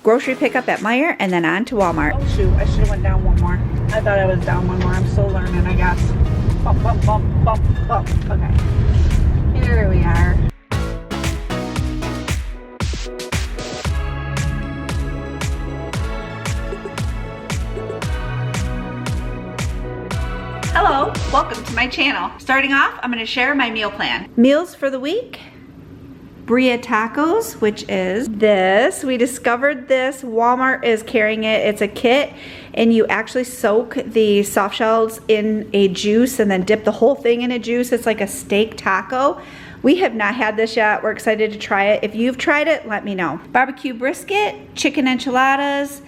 grocery pickup at Meijer, and then on to Walmart. Oh shoot, I should have went down one more. I thought I was down one more. I'm still learning, I guess. Bump, bump, bump, bump, bump. Okay. Here we are. Hello, welcome to my channel. Starting off, I'm going to share my meal plan. Meals for the week. Bria tacos, which is this. We discovered this. Walmart is carrying it. It's a kit, and you actually soak the soft shells in a juice and then dip the whole thing in a juice. It's like a steak taco. We have not had this yet. We're excited to try it. If you've tried it, let me know. Barbecue brisket, chicken enchiladas,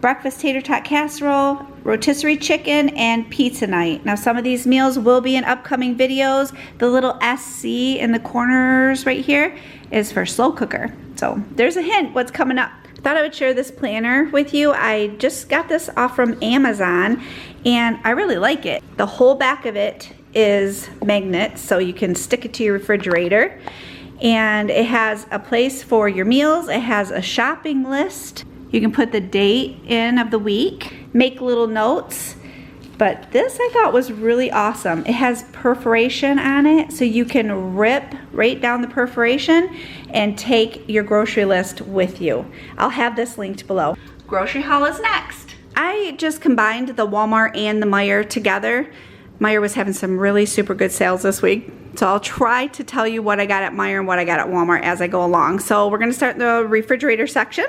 breakfast tater tot casserole, rotisserie chicken, and pizza night. Now some of these meals will be in upcoming videos. The little SC in the corners right here is for slow cooker. So there's a hint what's coming up. Thought I would share this planner with you. I just got this off from Amazon and I really like it. The whole back of it is magnets, so you can stick it to your refrigerator. And it has a place for your meals. It has a shopping list. You can put the date in of the week, make little notes, but this I thought was really awesome. It has perforation on it, so you can rip right down the perforation and take your grocery list with you. I'll have this linked below. Grocery haul is next. I just combined the Walmart and the Meijer together. Meijer was having some really super good sales this week. So I'll try to tell you what I got at Meijer and what I got at Walmart as I go along. So we're gonna start in the refrigerator section.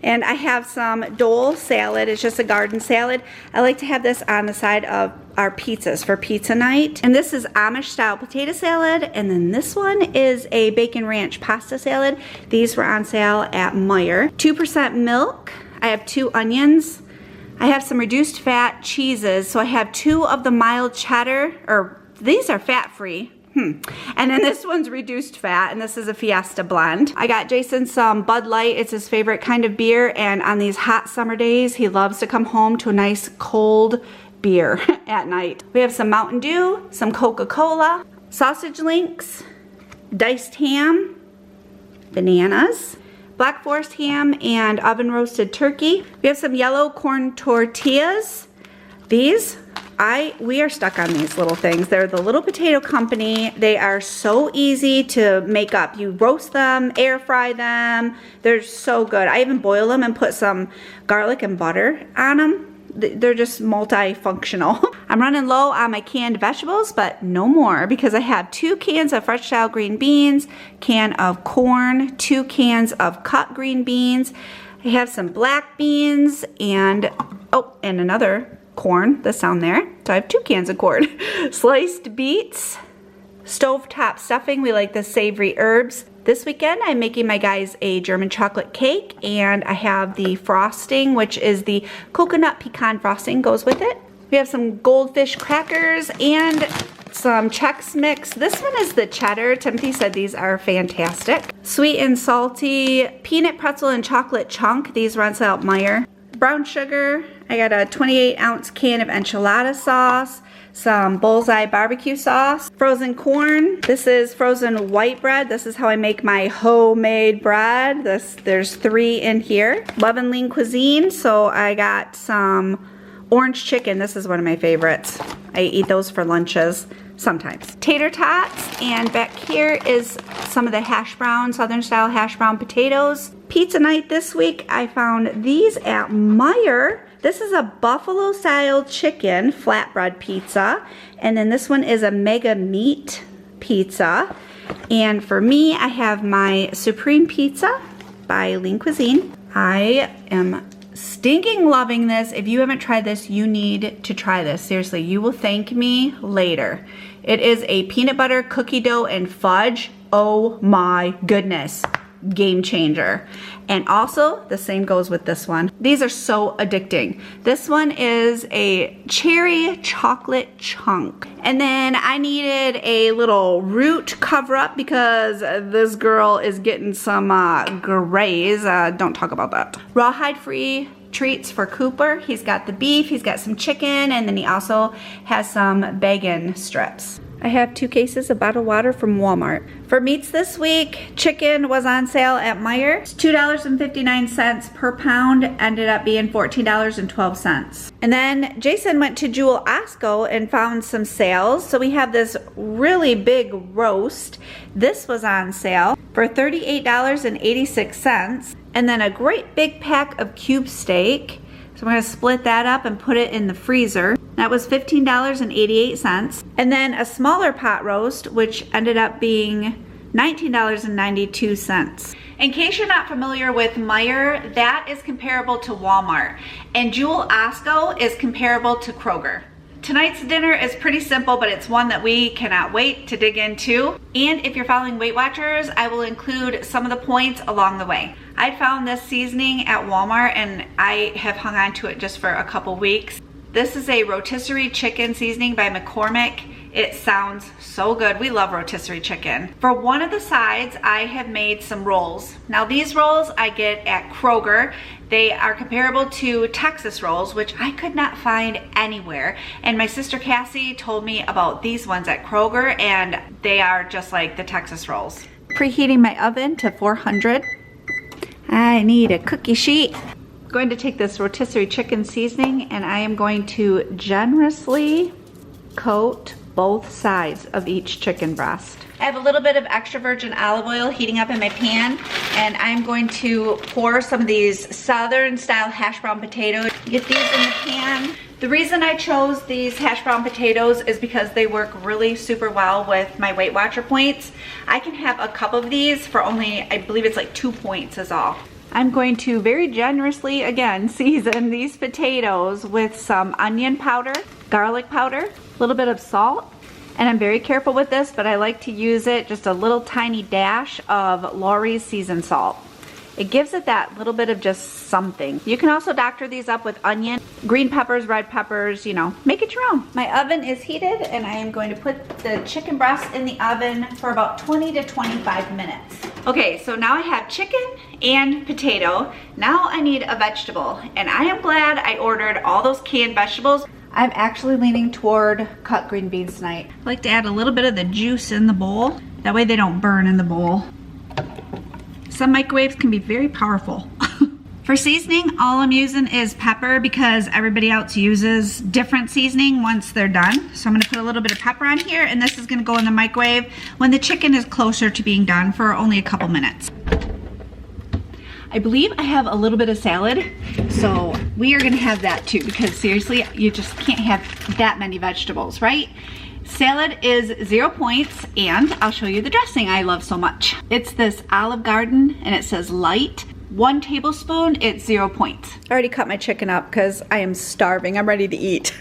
And I have some Dole salad. It's just a garden salad. I like to have this on the side of our pizzas for pizza night. And this is Amish style potato salad. And then this one is a bacon ranch pasta salad. These were on sale at Meijer. 2% milk. I have 2 onions. I have some reduced fat cheeses. So I have 2 of the mild cheddar, or these are fat free. And then this one's reduced fat, and this is a Fiesta blend. I got Jason some Bud Light. It's his favorite kind of beer, and on these hot summer days, he loves to come home to a nice cold beer at night. We have some Mountain Dew, some Coca-Cola, sausage links, diced ham, bananas, Black Forest ham, and oven roasted turkey. We have some yellow corn tortillas. These, we are stuck on these little things. They're the Little Potato Company. They are so easy to make up. You roast them, air fry them. They're so good. I even boil them and put some garlic and butter on them. They're just multifunctional. I'm running low on my canned vegetables, but no more, because I have 2 cans of fresh style green beans, can of corn, 2 cans of cut green beans. I have some black beans and, oh, and another corn that's down there. So I have 2 cans of corn. Sliced beets, stovetop stuffing. We like the savory herbs. This weekend I'm making my guys a German chocolate cake, and I have the frosting, which is the coconut pecan frosting goes with it. We have some goldfish crackers and some Chex Mix. This one is the cheddar. Timothy said these are fantastic. Sweet and salty peanut pretzel and chocolate chunk. These were on sale at Meijer. Brown sugar. I got a 28-ounce can of enchilada sauce, some Bullseye barbecue sauce, frozen corn. This is frozen white bread. This is how I make my homemade bread. There's 3 in here. Love and Lean Cuisine. So I got some orange chicken. This is one of my favorites. I eat those for lunches sometimes. Tater tots, and back here is some of the hash brown, southern style hash brown potatoes. Pizza night this week, I found these at Meijer. This is a buffalo style chicken flatbread pizza, and then this one is a mega meat pizza. And for me, I have my supreme pizza by Lean Cuisine. I am stinking loving this. If you haven't tried this, you need to try this. Seriously, you will thank me later. It is a peanut butter cookie dough and fudge. Oh my goodness. Game changer. And also the same goes with this one. These are so addicting. This one is a cherry chocolate chunk. And then I needed a little root cover up because this girl is getting some grays. Don't talk about that. Rawhide free treats for Cooper. He's got the beef, he's got some chicken, and then he also has some bacon strips. I have 2 cases of bottled water from Walmart. For meats this week, chicken was on sale at Meijer. It's $2.59 per pound, ended up being $14.12. And then Jason went to Jewel Osco and found some sales. So we have this really big roast. This was on sale for $38.86. And then a great big pack of cube steak. So I'm gonna split that up and put it in the freezer. That was $15.88. And then a smaller pot roast, which ended up being $19.92. In case you're not familiar with Meijer, that is comparable to Walmart. And Jewel Osco is comparable to Kroger. Tonight's dinner is pretty simple, but it's one that we cannot wait to dig into. And if you're following Weight Watchers, I will include some of the points along the way. I found this seasoning at Walmart and I have hung on to it just for a couple weeks. This is a rotisserie chicken seasoning by McCormick. It sounds so good. We love rotisserie chicken. For one of the sides, I have made some rolls. Now these rolls I get at Kroger. They are comparable to Texas rolls, which I could not find anywhere. And my sister Cassie told me about these ones at Kroger, and they are just like the Texas rolls. Preheating my oven to 400. I need a cookie sheet. I'm going to take this rotisserie chicken seasoning and I am going to generously coat both sides of each chicken breast. I have a little bit of extra virgin olive oil heating up in my pan, and I'm going to pour some of these southern style hash brown potatoes. Get these in the pan. The reason I chose these hash brown potatoes is because they work really super well with my Weight Watcher points. I can have a cup of these for only, I believe it's like 2 points is all. I'm going to very generously, again, season these potatoes with some onion powder, garlic powder, a little bit of salt, and I'm very careful with this, but I like to use it just a little tiny dash of Lawry's seasoned salt. It gives it that little bit of just something. You can also doctor these up with onion, green peppers, red peppers, you know, make it your own. My oven is heated and I am going to put the chicken breast in the oven for about 20 to 25 minutes. Okay, so now I have chicken and potato. Now I need a vegetable, and I am glad I ordered all those canned vegetables. I'm actually leaning toward cut green beans tonight. I like to add a little bit of the juice in the bowl. That way they don't burn in the bowl. Some microwaves can be very powerful. For seasoning, all I'm using is pepper because everybody else uses different seasoning once they're done. So I'm gonna put a little bit of pepper on here, and this is gonna go in the microwave when the chicken is closer to being done for only a couple minutes. I believe I have a little bit of salad, so we are gonna have that too, because seriously, you just can't have that many vegetables, right? Salad is 0 points, and I'll show you the dressing I love so much. It's this Olive Garden, and it says light. 1 tablespoon, it's 0 points. I already cut my chicken up because I am starving. I'm ready to eat.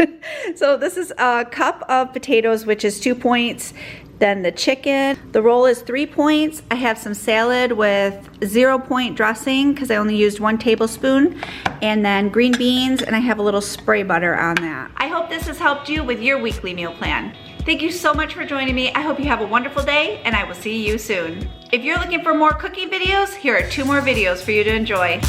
So this is a cup of potatoes, which is 2 points. Then the chicken, the roll is 3 points. I have some salad with 0 point dressing because I only used 1 tablespoon. And then green beans, and I have a little spray butter on that. I hope this has helped you with your weekly meal plan. Thank you so much for joining me. I hope you have a wonderful day, and I will see you soon. If you're looking for more cooking videos, here are 2 more videos for you to enjoy.